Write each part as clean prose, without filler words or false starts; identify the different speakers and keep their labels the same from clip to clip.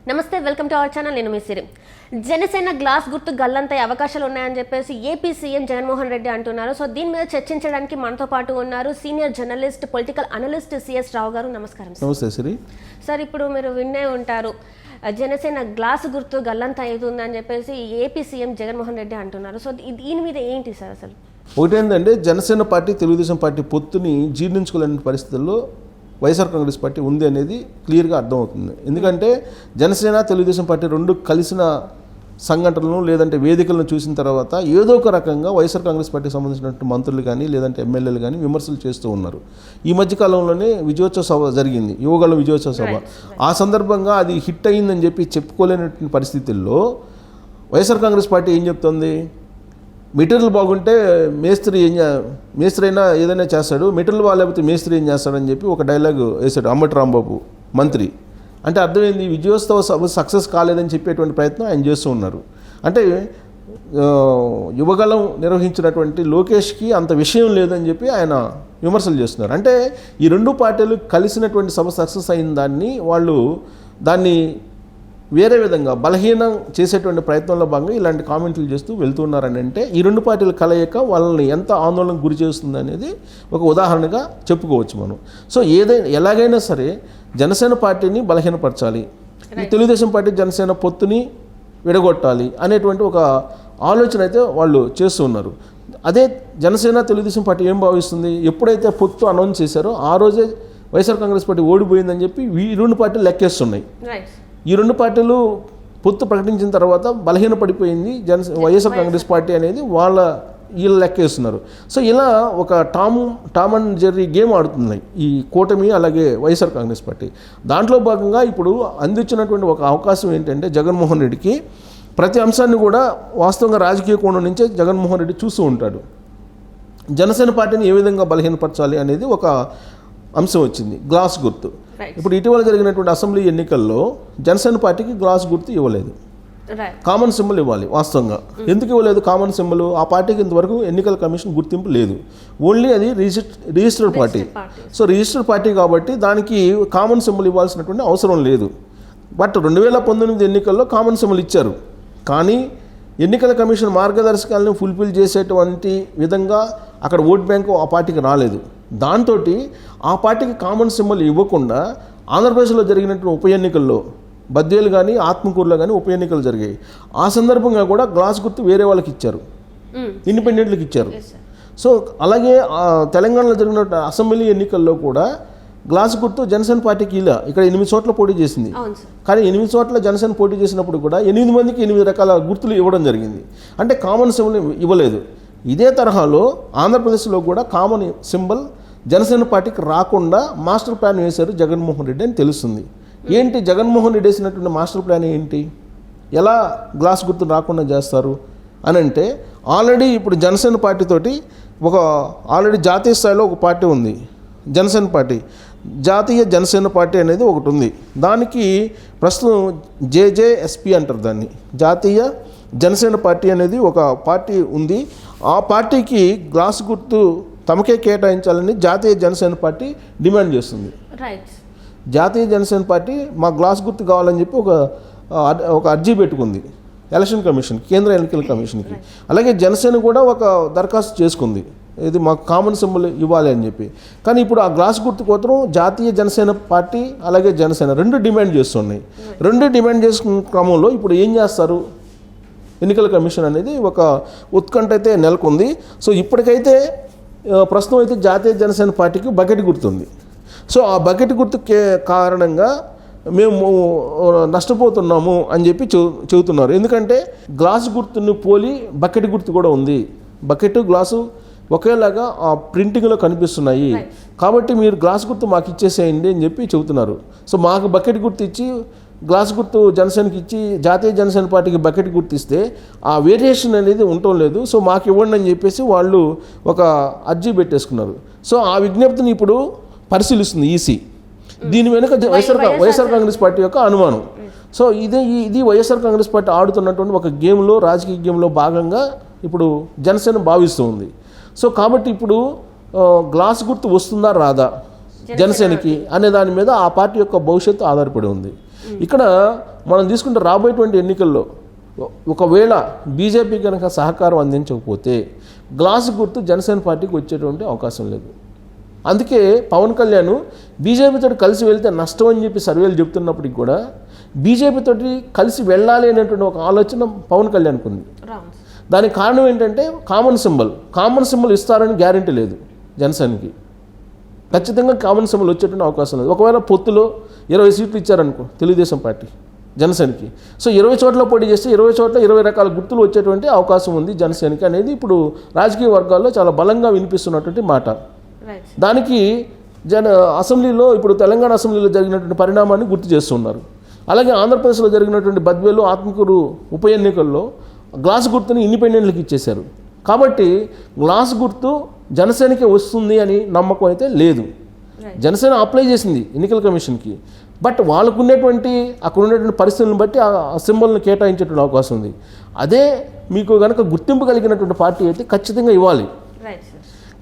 Speaker 1: నమస్తే, welcome to our channel. నేను మీ సిరి. Janasena glass గుర్తు గల్లంతయ్యే అవకాశాలు ఉన్నాయని చెప్పేసి ఏపీ సీఎం జగన్మోహన్ రెడ్డి అంటున్నారు. సో దీని మీద చర్చించడానికి మనతో పాటు ఉన్నారు senior journalist, political analyst C S Rao గారు. నమస్కారం.
Speaker 2: నమస్తే సిరి.
Speaker 1: సార్, ఇప్పుడు మీరు విన్నే ఉంటారు, జనసేన గ్లాస్ గుర్తు గల్లంత అవుతుందని చెప్పేసి ఏపీ సీఎం జగన్మోహన్ రెడ్డి అంటున్నారు. సో దీని మీద ఏంటి సార్ అసలు?
Speaker 2: ఒకటేంటంటే జనసేన పార్టీ తెలుగుదేశం పార్టీ పొత్తుని జీర్ణించుకోలేని పరిస్థితుల్లో వైఎస్ఆర్ కాంగ్రెస్ పార్టీ ఉంది అనేది క్లియర్గా అర్థమవుతుంది. ఎందుకంటే జనసేన తెలుగుదేశం పార్టీ రెండు కలిసిన సంఘటనలు లేదంటే వేదికలను చూసిన తర్వాత ఏదో ఒక రకంగా వైఎస్ఆర్ కాంగ్రెస్ పార్టీకి సంబంధించినటువంటి మంత్రులు కానీ లేదంటే ఎమ్మెల్యేలు కానీ విమర్శలు చేస్తూ ఉన్నారు. ఈ మధ్యకాలంలోనే విజయోత్సవ సభ జరిగింది, యువగల విజయోత్సవ సభ. ఆ సందర్భంగా అది హిట్ అయ్యిందని చెప్పి చెప్పుకోలేనటువంటి పరిస్థితుల్లో వైఎస్ఆర్ కాంగ్రెస్ పార్టీ ఏం చెప్తుంది, మెటీరియల్ బాగుంటే మేస్త్రి అయినా ఏదైనా చేస్తాడు, మెటీరియల్ బాగాలేకపోతే మేస్త్రి ఏం చేస్తాడని చెప్పి ఒక డైలాగ్ వేశాడు అంబటి రాంబాబు మంత్రి. అంటే అర్థమైంది, విజయోత్సవ సభ సక్సెస్ కాలేదని చెప్పేటువంటి ప్రయత్నం ఆయన చేస్తూ ఉన్నారు. అంటే యువగలం నిర్వహించినటువంటి లోకేష్కి అంత విషయం లేదని చెప్పి ఆయన విమర్శలు చేస్తున్నారు. అంటే ఈ రెండు పార్టీలు కలిసినటువంటి సభ సక్సెస్ అయిన దాన్ని వేరే విధంగా బలహీనం చేసేటువంటి ప్రయత్నంలో భాగంగా ఇలాంటి కామెంట్లు చేస్తూ వెళ్తున్నారని అంటే ఈ రెండు పార్టీల కలయిక వాళ్ళని ఎంత ఆందోళనకు గురి చేస్తుంది అనేది ఒక ఉదాహరణగా చెప్పుకోవచ్చు మనం. సో ఎలాగైనా సరే జనసేన పార్టీని బలహీనపరచాలి, తెలుగుదేశం పార్టీ జనసేన పొత్తుని విడగొట్టాలి అనేటువంటి ఒక ఆలోచన అయితే వాళ్ళు చేస్తూ ఉన్నారు. అదే జనసేన తెలుగుదేశం పార్టీ ఏం భావిస్తుంది, ఎప్పుడైతే పొత్తు అనౌన్స్ చేశారో ఆ రోజే వైఎస్ఆర్ కాంగ్రెస్ పార్టీ ఓడిపోయిందని చెప్పి ఈ రెండు పార్టీలు లెక్కేస్తున్నాయి. ఈ రెండు పార్టీలు పొత్తు ప్రకటించిన తర్వాత బలహీనపడిపోయింది వైఎస్ఆర్ కాంగ్రెస్ పార్టీ అనేది వీళ్ళు లెక్కేస్తున్నారు. సో ఇలా ఒక టామ్ అండ్ జెర్రీ గేమ్ ఆడుతున్నాయి ఈ కూటమి అలాగే వైఎస్ఆర్ కాంగ్రెస్ పార్టీ. దాంట్లో భాగంగా ఇప్పుడు అందించినటువంటి ఒక అవకాశం ఏంటంటే జగన్మోహన్ రెడ్డికి ప్రతి అంశాన్ని కూడా వాస్తవంగా రాజకీయ కోణం నుంచే జగన్మోహన్ రెడ్డి చూస్తూ ఉంటాడు. జనసేన పార్టీని ఏ విధంగా బలహీనపరచాలి అనేది ఒక అంశం వచ్చింది, గ్లాస్ గుర్తు. ఇప్పుడు ఇటీవల జరిగినటువంటి అసెంబ్లీ ఎన్నికల్లో జనసేన పార్టీకి గ్లాస్ గుర్తు ఇవ్వలేదు, కామన్ సింబల్ ఇవ్వాలి. వాస్తవంగా ఎందుకు ఇవ్వలేదు కామన్ సింబల్? ఆ పార్టీకి ఇంతవరకు ఎన్నికల కమిషన్ గుర్తింపు లేదు, ఓన్లీ అది registered party. So registered party కాబట్టి దానికి కామన్ సింబల్ ఇవ్వాల్సినటువంటి అవసరం లేదు. బట్ 2019 ఎన్నికల్లో కామన్ సింబల్ ఇచ్చారు, కానీ ఎన్నికల కమిషన్ మార్గదర్శకాలను ఫుల్ఫిల్ చేసేటువంటి విధంగా అక్కడ ఓట్ బ్యాంకు ఆ పార్టీకి రాలేదు. దాంతో ఆ పార్టీకి కామన్ సింబల్ ఇవ్వకుండా ఆంధ్రప్రదేశ్లో జరిగినటువంటి ఉప ఎన్నికల్లో బద్వేలు కానీ ఆత్మకూరులో కానీ ఉప ఎన్నికలు జరిగాయి. ఆ సందర్భంగా కూడా గ్లాస్ గుర్తు వేరే వాళ్ళకి ఇచ్చారు, ఇండిపెండెంట్లకు ఇచ్చారు. సో అలాగే తెలంగాణలో జరిగిన అసెంబ్లీ ఎన్నికల్లో కూడా గ్లాస్ గుర్తు జనసేన పార్టీకి ఇక్కడ 8 చోట్ల పోటీ చేసింది. కానీ 8 చోట్ల జనసేన పోటీ చేసినప్పుడు కూడా 8 మందికి 8 రకాల గుర్తులు ఇవ్వడం జరిగింది. అంటే కామన్ సింబల్ ఇవ్వలేదు. ఇదే తరహాలో ఆంధ్రప్రదేశ్లో కూడా కామన్ సింబల్ జనసేన పార్టీకి రాకుండా మాస్టర్ ప్లాన్ వేశారు జగన్మోహన్ రెడ్డి అని తెలుస్తుంది. ఏంటి జగన్మోహన్ రెడ్డి వేసినటువంటి మాస్టర్ ప్లాన్ ఏంటి, ఎలా గ్లాస్ గుర్తు రాకుండా చేస్తారు అని అంటే, ఆల్రెడీ ఇప్పుడు జనసేన పార్టీతోటి ఆల్రెడీ జాతీయ స్థాయిలో ఒక పార్టీ ఉంది, జనసేన పార్టీ, జాతీయ జనసేన పార్టీ అనేది ఒకటి ఉంది. దానికి ప్రస్తుతం జేజేఎస్పీ అంటారు దాన్ని, జాతీయ జనసేన పార్టీ అనేది ఒక పార్టీ ఉంది. ఆ పార్టీకి గ్లాస్ గుర్తు తమకే కేటాయించాలని జాతీయ జనసేన పార్టీ డిమాండ్ చేస్తుంది. జాతీయ జనసేన పార్టీ మా గ్లాస్ గుర్తు కావాలని చెప్పి ఒక అర్జీ పెట్టుకుంది ఎలక్షన్ కమిషన్, కేంద్ర ఎన్నికల కమిషన్కి. అలాగే జనసేన కూడా ఒక దరఖాస్తు చేసుకుంది, ఇది మాకు కామన్ సింబల్ ఇవ్వాలి అని చెప్పి. కానీ ఇప్పుడు ఆ గ్లాస్ గుర్తు కోసం జాతీయ జనసేన పార్టీ అలాగే జనసేన రెండు డిమాండ్ చేస్తున్నాయి. రెండు డిమాండ్ చేసుకున్న క్రమంలో ఇప్పుడు ఏం చేస్తారు ఎన్నికల కమిషన్ అనేది ఒక ఉత్కంఠ అయితే నెలకొంది. సో ఇప్పటికైతే ప్రస్తుతం అయితే జాతీయ జనసేన పార్టీకి బకెట్ గుర్తుంది. సో ఆ బకెట్ గుర్తు కారణంగా మేము నష్టపోతున్నాము అని చెప్పి చెబుతున్నారు. ఎందుకంటే గ్లాస్ గుర్తుని పోలి బకెట్ గుర్తు కూడా ఉంది, బకెట్ గ్లాసు ఒకేలాగా ఆ ప్రింటింగ్లో కనిపిస్తున్నాయి, కాబట్టి మీరు గ్లాస్ గుర్తు మాకు ఇచ్చేసేయండి అని చెప్పి చెబుతున్నారు. సో మాకు బకెట్ గుర్తు ఇచ్చి గ్లాస్ గుర్తు జనసేనకి ఇచ్చి జాతీయ జనసేన పార్టీకి బకెట్ గుర్తు ఇస్తే ఆ వేరియేషన్ అనేది ఉండటం లేదు, సో మాకు ఇవ్వండి అని చెప్పేసి వాళ్ళు ఒక అర్జీ పెట్టేసుకున్నారు. సో ఆ విజ్ఞప్తిని ఇప్పుడు పరిశీలిస్తుంది ఈసీ. దీని వెనుక వైఎస్ఆర్ కాంగ్రెస్ పార్టీ యొక్క అనుమానం. సో ఇది వైఎస్ఆర్ కాంగ్రెస్ పార్టీ ఆడుతున్నటువంటి ఒక గేమ్లో, రాజకీయ గేమ్లో భాగంగా ఇప్పుడు జనసేన భావిస్తూ ఉంది. సో కాబట్టి ఇప్పుడు గ్లాస్ గుర్తు వస్తుందా రాదా జనసేనకి అనే దాని మీద ఆ పార్టీ యొక్క భవిష్యత్తు ఆధారపడి ఉంది. ఇక్కడ మనం తీసుకుంటే రాబోయేటువంటి ఎన్నికల్లో ఒకవేళ బీజేపీ కనుక సహకారం అందించకపోతే గ్లాస్ గుర్తు జనసేన పార్టీకి వచ్చేటువంటి అవకాశం లేదు. అందుకే పవన్ కళ్యాణ్ బీజేపీతో కలిసి వెళ్తే నష్టం అని చెప్పి సర్వేలు చెప్తున్నప్పటికి కూడా బీజేపీతో కలిసి వెళ్ళాలి అనేటువంటి ఒక ఆలోచన పవన్ కళ్యాణ్కి ఉంది. దానికి కారణం ఏంటంటే కామన్ సింబల్ ఇస్తారని గ్యారెంటీ లేదు జనసేనకి. ఖచ్చితంగా కామన్ సింబల్ వచ్చేటువంటి అవకాశం లేదు. ఒకవేళ పొత్తులో 20 సీట్లు ఇచ్చారనుకో తెలుగుదేశం పార్టీ జనసేనకి, సో 20 చోట్ల పోటీ చేస్తే 20 చోట్ల 20 రకాల గుర్తులు వచ్చేటువంటి అవకాశం ఉంది జనసేనకి అనేది ఇప్పుడు రాజకీయ వర్గాల్లో చాలా బలంగా వినిపిస్తున్నటువంటి మాట. దానికి అసెంబ్లీలో ఇప్పుడు తెలంగాణ అసెంబ్లీలో జరిగినటువంటి పరిణామాన్ని గుర్తు చేస్తున్నారు. అలాగే ఆంధ్రప్రదేశ్లో జరిగినటువంటి బద్వేలు ఆత్మకూరు ఉప ఎన్నికల్లో గ్లాస్ గుర్తుని ఇండిపెండెంట్లకు ఇచ్చేశారు. కాబట్టి గ్లాస్ గుర్తు జనసేనకి వస్తుంది అని నమ్మకం అయితే లేదు. జనసేన అప్లై చేసింది ఎన్నికల కమిషన్కి, బట్ వాళ్ళకు ఉన్నటువంటి అక్కడ ఉన్నటువంటి పరిస్థితులను బట్టి ఆ సింబల్ని కేటాయించేటువంటి అవకాశం ఉంది. అదే మీకు కనుక గుర్తింపు కలిగినటువంటి పార్టీ అయితే ఖచ్చితంగా ఇవ్వాలి.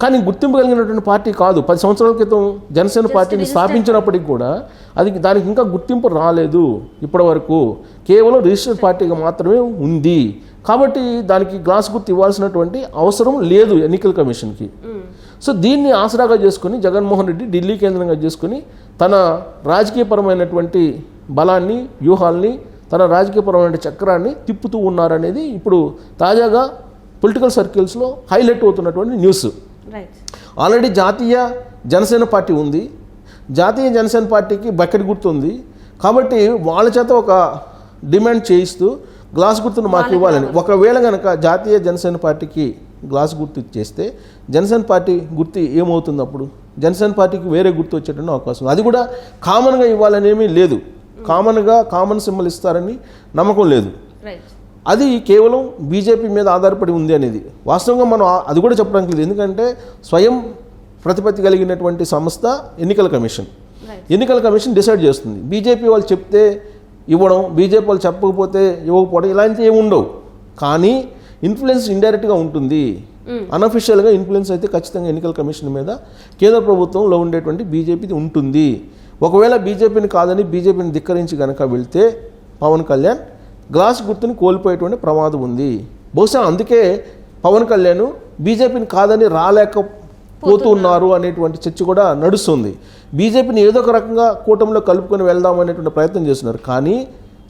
Speaker 2: కానీ గుర్తింపు కలిగినటువంటి పార్టీ కాదు. 10 సంవత్సరాల క్రితం జనసేన పార్టీని స్థాపించినప్పటికి కూడా దానికి ఇంకా గుర్తింపు రాలేదు. ఇప్పటి వరకు కేవలం రిజిస్టర్డ్ పార్టీగా మాత్రమే ఉంది. కాబట్టి దానికి గ్లాస్ గుర్తు ఇవ్వాల్సినటువంటి అవసరం లేదు ఎన్నికల కమిషన్కి. సో దీన్ని ఆసరాగా చేసుకుని జగన్మోహన్ రెడ్డి ఢిల్లీ కేంద్రంగా చేసుకుని తన రాజకీయపరమైనటువంటి బలాన్ని, వ్యూహాల్ని, తన రాజకీయపరమైన చక్రాన్ని తిప్పుతూ ఉన్నారనేది ఇప్పుడు తాజాగా పొలిటికల్ సర్కిల్స్లో హైలైట్ అవుతున్నటువంటి న్యూస్. ఆల్రెడీ జాతీయ జనసేన పార్టీ ఉంది. జాతీయ జనసేన పార్టీకి బకెట్ గుర్తు ఉంది. కాబట్టి వాళ్ళ చేత ఒక డిమాండ్ చేయిస్తూ గ్లాస్ గుర్తును మాకు ఇవ్వాలని. ఒకవేళ కనుక జాతీయ జనసేన పార్టీకి గ్లాస్ గుర్తు ఇచ్చేస్తే జనసేన పార్టీ గుర్తు ఏమవుతుంది? అప్పుడు జనసేన పార్టీకి వేరే గుర్తు వచ్చేటువంటి అవకాశం. అది కూడా కామన్గా ఇవ్వాలనేమీ లేదు. కామన్ సింబల్ ఇస్తారని నమ్మకం లేదు. అది కేవలం బీజేపీ మీద ఆధారపడి ఉంది అనేది వాస్తవంగా మనం అది కూడా చెప్పడానికి లేదు. ఎందుకంటే స్వయం ప్రతిపత్తి కలిగినటువంటి సంస్థ ఎన్నికల కమిషన్ డిసైడ్ చేస్తుంది. బీజేపీ వాళ్ళు చెప్తే ఇవ్వడం, బీజేపీ వాళ్ళు చెప్పకపోతే ఇవ్వకపోవడం ఇలాంటివి ఏమి ఉండవు. కానీ ఇన్ఫ్లుయెన్స్ ఇండైరెక్ట్గా ఉంటుంది. అన్అఫిషియల్గా ఇన్ఫ్లుయెన్స్ అయితే ఖచ్చితంగా ఎన్నికల కమిషన్ మీద కేంద్ర ప్రభుత్వంలో ఉండేటువంటి బీజేపీది ఉంటుంది. ఒకవేళ బీజేపీని కాదని బీజేపీని ధిక్కరించి కనుక వెళ్తే పవన్ కళ్యాణ్ గ్లాస్ గుర్తుని కోల్పోయేటువంటి ప్రమాదం ఉంది. బహుశా అందుకే పవన్ కళ్యాణ్ బీజేపీని కాదని రాలేకపోతున్నారు అనేటువంటి చర్చ కూడా నడుస్తుంది. బీజేపీని ఏదో ఒక రకంగా కూటమిలో కలుపుకొని వెళ్దాం అనేటువంటి ప్రయత్నం చేస్తున్నారు. కానీ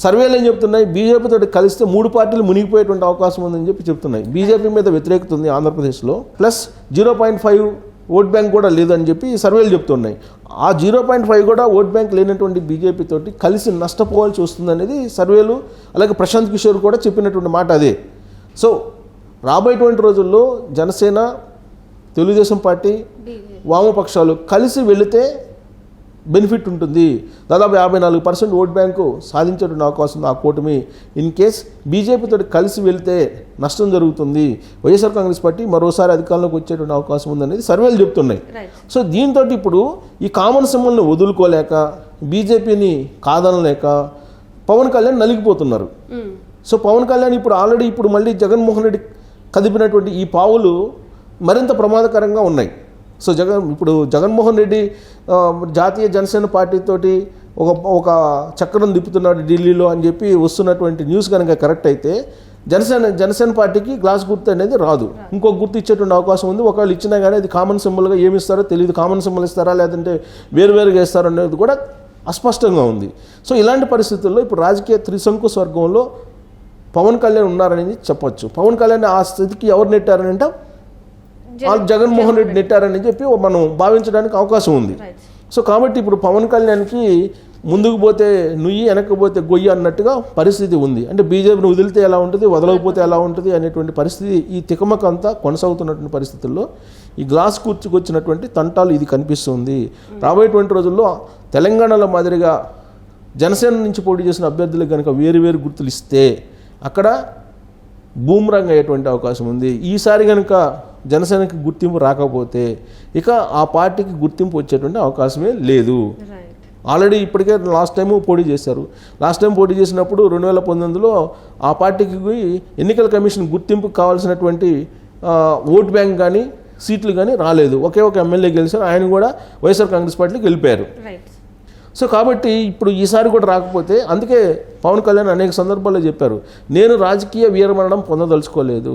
Speaker 2: సర్వేలు ఏం చెప్తున్నాయి? బీజేపీతో కలిస్తే 3 పార్టీలు మునిగిపోయేటువంటి అవకాశం ఉందని చెప్తున్నాయి. బీజేపీ మీద వ్యతిరేకత ఉంది ఆంధ్రప్రదేశ్లో, ప్లస్ 0.5 ఓట్ బ్యాంక్ కూడా లేదని చెప్పి సర్వేలు చెప్తున్నాయి. ఆ 0.5 కూడా ఓట్ బ్యాంక్ లేనటువంటి బీజేపీ తోటి కలిసి నష్టపోవాల్సి వస్తుంది అనేది సర్వేలు, అలాగే ప్రశాంత్ కిషోర్ కూడా చెప్పినటువంటి మాట అదే. సో రాబోయేటువంటి రోజుల్లో జనసేన, తెలుగుదేశం పార్టీ, వామపక్షాలు కలిసి వెళితే బెనిఫిట్ ఉంటుంది. దాదాపు 54% ఓట్ బ్యాంకు సాధించేటువంటి అవకాశం ఉంది ఆ కూటమి. ఇన్ కేస్ బీజేపీతో కలిసి వెళ్తే నష్టం జరుగుతుంది. వైఎస్ఆర్ కాంగ్రెస్ పార్టీ మరోసారి అధికారంలోకి వచ్చేటువంటి అవకాశం ఉందనేది సర్వేలు చెప్తున్నాయి. సో దీంతో ఇప్పుడు ఈ కామన్ సింబల్ని వదులుకోలేక, బీజేపీని కాదనలేక పవన్ కళ్యాణ్ నలిగిపోతున్నారు. సో పవన్ కళ్యాణ్ ఇప్పుడు మళ్ళీ జగన్మోహన్ రెడ్డి కదిపినటువంటి ఈ పావులు మరింత ప్రమాదకరంగా ఉన్నాయి. సో జగన్మోహన్ రెడ్డి జాతీయ జనసేన పార్టీతోటి ఒక చక్రం తిప్పుతున్నాడు ఢిల్లీలో అని చెప్పి వస్తున్నటువంటి న్యూస్ కనుక కరెక్ట్ అయితే జనసేన పార్టీకి గ్లాస్ గుర్తు అనేది రాదు. ఇంకొక గుర్తు ఇచ్చేటువంటి అవకాశం ఉంది. ఒకవేళ ఇచ్చినా కానీ అది కామన్ సింబల్గా ఏమి ఇస్తారో తెలియదు. కామన్ సింబల్ ఇస్తారా లేదంటే వేరువేరుగా ఇస్తారో అనేది కూడా అస్పష్టంగా ఉంది. సో ఇలాంటి పరిస్థితుల్లో ఇప్పుడు రాజకీయ త్రిశంకు స్వర్గంలో పవన్ కళ్యాణ్ ఉన్నారనేది చెప్పొచ్చు. పవన్ కళ్యాణ్ ఆ స్థితికి ఎవరు నెట్టారని అంటే జగన్మోహన్ రెడ్డి నెట్టారని చెప్పి మనం భావించడానికి అవకాశం ఉంది. సో కాబట్టి ఇప్పుడు పవన్ కళ్యాణ్కి ముందుకు పోతే నుయ్యి, వెనక్కి పోతే గొయ్యి అన్నట్టుగా పరిస్థితి ఉంది. అంటే బీజేపీని వదిలితే ఎలా ఉంటుంది, వదలకపోతే ఎలా ఉంటుంది అనేటువంటి పరిస్థితి ఈ తికమక అంతా కొనసాగుతున్నటువంటి పరిస్థితుల్లో ఈ గ్లాస్ కూర్చుకొచ్చినటువంటి తంటాలు ఇది కనిపిస్తుంది. రాబోయేటువంటి రోజుల్లో తెలంగాణలో మాదిరిగా జనసేన నుంచి పోటీ చేసిన అభ్యర్థులకు కనుక వేరు గుర్తులు ఇస్తే అక్కడ బూమ్రాంగ్ అయ్యేటువంటి అవకాశం ఉంది. ఈసారి కనుక జనసేనకి గుర్తింపు రాకపోతే ఇక ఆ పార్టీకి గుర్తింపు వచ్చేటువంటి అవకాశమే లేదు. ఆల్రెడీ ఇప్పటికే లాస్ట్ టైం పోటీ చేశారు. లాస్ట్ టైం పోటీ చేసినప్పుడు 2019లో ఆ పార్టీకి ఎన్నికల కమిషన్ గుర్తింపు కావాల్సినటువంటి ఓట్ బ్యాంక్ కానీ సీట్లు కానీ రాలేదు. ఒకే ఒక ఎమ్మెల్యే గెలిచారు. ఆయన కూడా వైఎస్ఆర్ కాంగ్రెస్ పార్టీకి వెళ్ళిపోయారు. సో కాబట్టి ఇప్పుడు ఈసారి కూడా రాకపోతే, అందుకే పవన్ కళ్యాణ్ అనేక సందర్భాల్లో చెప్పారు, నేను రాజకీయ వీరమరణం పొందదలుచుకోలేదు,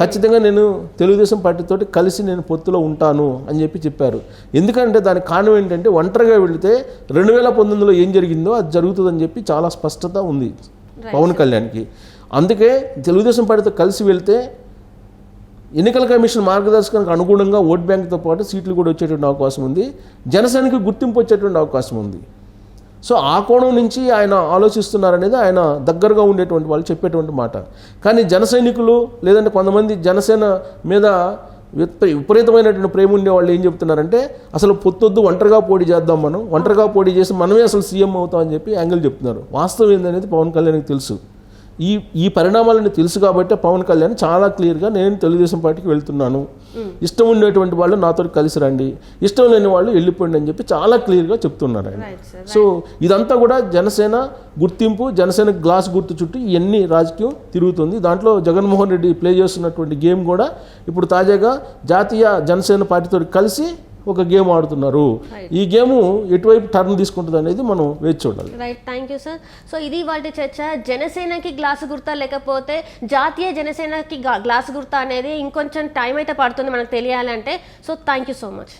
Speaker 2: ఖచ్చితంగా నేను తెలుగుదేశం పార్టీతోటి కలిసి నేను పొత్తులో ఉంటాను అని చెప్పారు. ఎందుకంటే దానికి కారణం ఏంటంటే, ఒంటరిగా వెళితే 2019లో ఏం జరిగిందో అది జరుగుతుందని చెప్పి చాలా స్పష్టత ఉంది పవన్ కళ్యాణ్కి. అందుకే తెలుగుదేశం పార్టీతో కలిసి వెళ్తే ఎన్నికల కమిషన్ మార్గదర్శకానికి అనుగుణంగా ఓట్ బ్యాంక్తో పాటు సీట్లు కూడా వచ్చేటువంటి అవకాశం ఉంది, జనసేనకి గుర్తింపు వచ్చేటువంటి అవకాశం ఉంది. సో ఆ కోణం నుంచి ఆయన ఆలోచిస్తున్నారనేది ఆయన దగ్గరగా ఉండేటువంటి వాళ్ళు చెప్పేటువంటి మాట. కానీ జన సైనికులు లేదంటే కొంతమంది జనసేన మీద విపరీతమైనటువంటి ప్రేమ ఉండే వాళ్ళు ఏం చెప్తున్నారంటే, అసలు పొత్తొద్దు, ఒంటరిగా పోటీ చేద్దాం, మనం ఒంటరిగా పోటీ చేసి మనమే అసలు సీఎం అవుతాం అని చెప్పి యాంగిల్ చెప్తున్నారు. వాస్తవం ఏందనేది పవన్ కళ్యాణ్కి తెలుసు. ఈ పరిణామాలని తెలుసు కాబట్టి పవన్ కళ్యాణ్ చాలా క్లియర్గా నేను తెలుగుదేశం పార్టీకి వెళ్తున్నాను, ఇష్టం ఉండేటువంటి వాళ్ళు నాతో కలిసి రండి, ఇష్టం లేని వాళ్ళు వెళ్ళిపోండి అని చెప్పి చాలా క్లియర్గా చెప్తున్నారు ఆయన. సో ఇదంతా కూడా జనసేన గుర్తింపు, జనసేన గ్లాస్ గుర్తు చుట్టూ ఇవన్నీ రాజకీయం తిరుగుతుంది. దాంట్లో జగన్మోహన్ రెడ్డి ప్లే చేస్తున్నటువంటి గేమ్ కూడా ఇప్పుడు తాజాగా జాతీయ జనసేన పార్టీతో కలిసి ఒక గేమ్ ఆడుతున్నారు. ఈ గేమ్ ఎటువైపు టర్న్ తీసుకుంటుంది అనేది మనం వేచి చూడాలి.
Speaker 1: Right, thank you sir. So ఇది వాళ్ళ చర్చ. జనసేనకి గ్లాస్ గుర్తా లేకపోతే జాతీయ జనసేనకి గ్లాస్ గుర్తా అనేది ఇంకొంచెం టైం అయితే పడుతుంది మనకు తెలియాలంటే. So thank you so much.